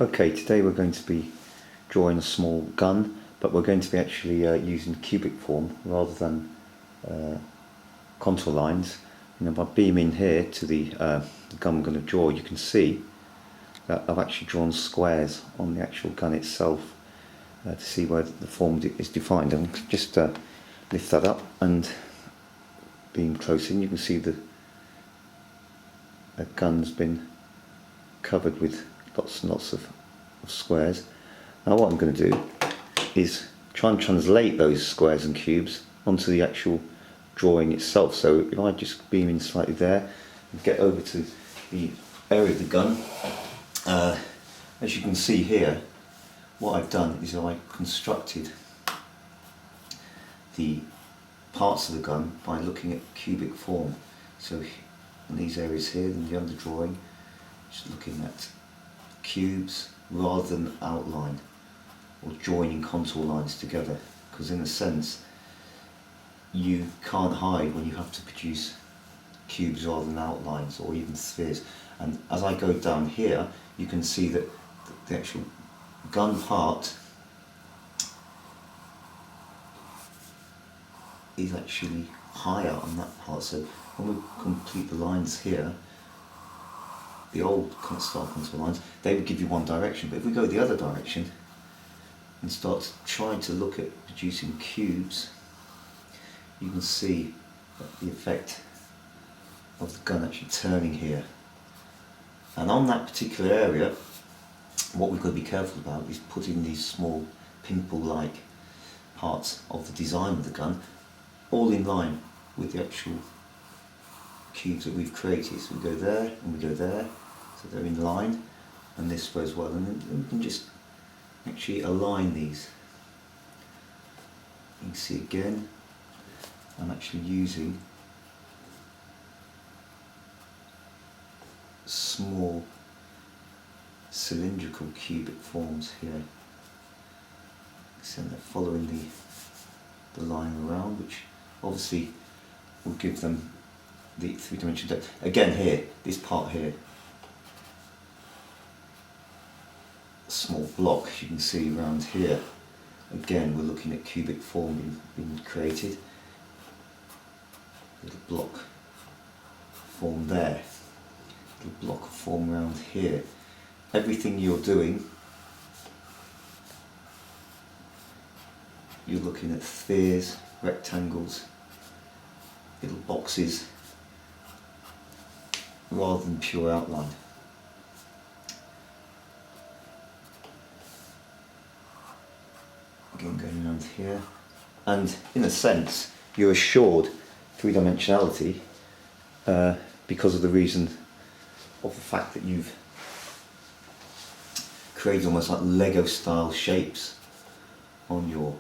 Okay, today we're going to be drawing a small gun, but we're going to be actually using cubic form rather than contour lines. And if I beam in here to the gun we're going to draw, you can see that I've actually drawn squares on the actual gun itself to see where the form is defined. And just lift that up and beam close in, you can see the gun's been covered with lots and lots of squares. Now what I'm going to do is try and translate those squares and cubes onto the actual drawing itself. So if I just beam in slightly there and get over to the area of the gun, as you can see here, what I've done is I constructed the parts of the gun by looking at cubic form. So in these areas here, in the under drawing, just looking at cubes rather than outline or joining contour lines together, because in a sense you can't hide when you have to produce cubes rather than outlines or even spheres. And as I go down here, you can see that the actual gun part is actually higher on that part. So when we complete the lines here, the old style contour lines, they would give you one direction, but if we go the other direction and start trying to look at producing cubes, you can see the effect of the gun actually turning here. And on that particular area, what we've got to be careful about is putting these small pimple-like parts of the design of the gun all in line with the actual cubes that we've created. So we go there and we go there, so they're in line, and this goes well, and then we can just actually align these. You can see again, I'm actually using small cylindrical cubic forms here. So they're following the line around, which obviously will give them the three-dimensional depth. Again here, this part here, a small block you can see around here. Again, we're looking at cubic form being created. Little block form there, little block of form around here. Everything you're doing, you're looking at spheres, rectangles, little boxes, rather than pure outline. Again, going around here, and in a sense you're assured three-dimensionality because of the reason of the fact that you've created almost like Lego style shapes on your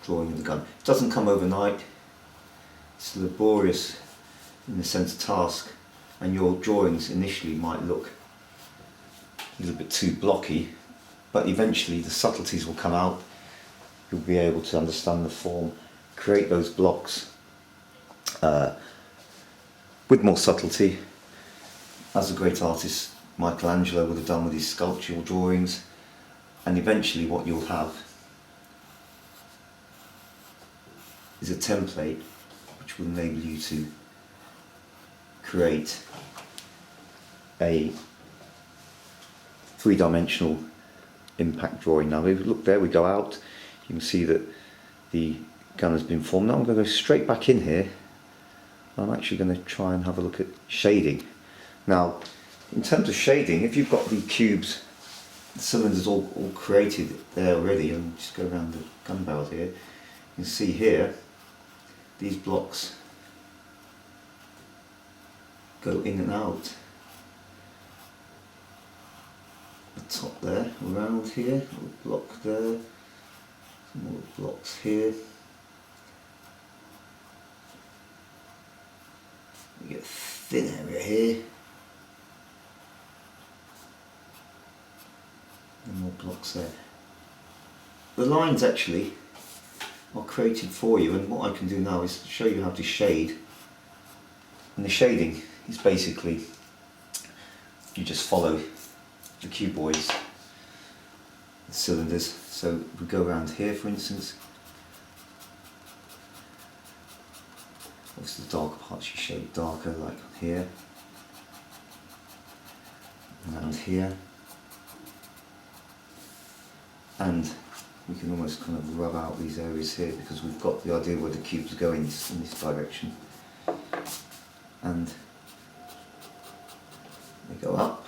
drawing of the gun. It doesn't come overnight, it's a laborious, in a sense, task, and your drawings initially might look a little bit too blocky, but eventually the subtleties will come out. You'll be able to understand the form, create those blocks with more subtlety, as a great artist Michelangelo would have done with his sculptural drawings. And eventually what you'll have is a template which will enable you to create a three-dimensional impact drawing. Now if you look there, we go out, you can see that the gun has been formed. Now I'm going to go straight back in here. I'm actually going to try and have a look at shading. Now in terms of shading, if you've got the cubes, the cylinders all created there already, and just go around the gun barrel here, you can see here these blocks go in and out. The top there, around here, a little block there, some more blocks here. We get a thin area here, and more blocks there. The lines actually are created for you, and what I can do now is show you how to shade. And the shading is basically you just follow the cuboids, the cylinders. So we go around here, for instance. Obviously the darker parts you shade darker, like here, around here, and we can almost kind of rub out these areas here because we've got the idea where the cubes go in this direction, and they go up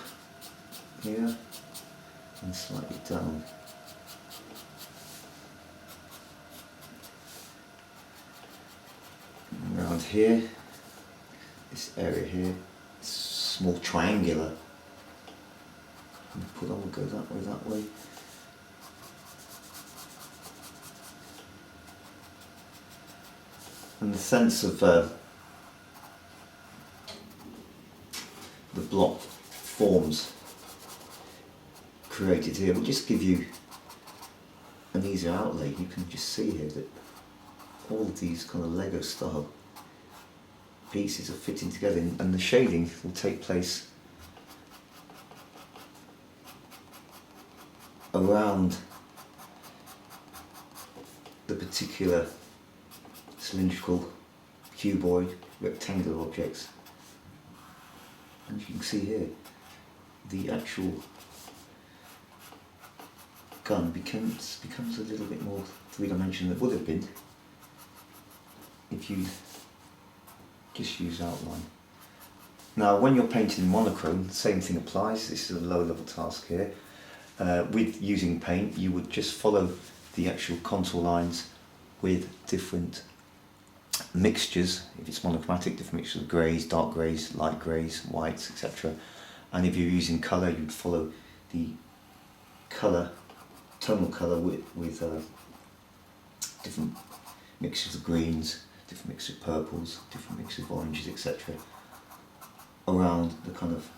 here and slightly down. And around here, this area here, small triangular. And put on, go that way, that way. And the sense of the block forms created here will just give you an easier outlay. You can just see here that all of these kind of Lego style pieces are fitting together, and the shading will take place around the particular cylindrical, cuboid, rectangular objects. And you can see here, the actual gun becomes a little bit more three-dimensional than it would have been if you just use outline. Now when you're painting monochrome, the same thing applies. This is a low-level task here. With using paint, you would just follow the actual contour lines with different mixtures. If it's monochromatic, different mixtures of greys, dark greys, light greys, whites, etc. And if you're using colour, you'd follow the colour, tonal colour with different mixtures of greens, different mixtures of purples, different mixtures of oranges, etc. around the kind of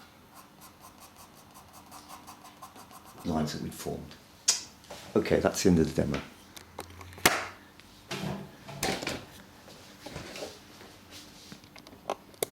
lines that we'd formed. Okay, that's the end of the demo.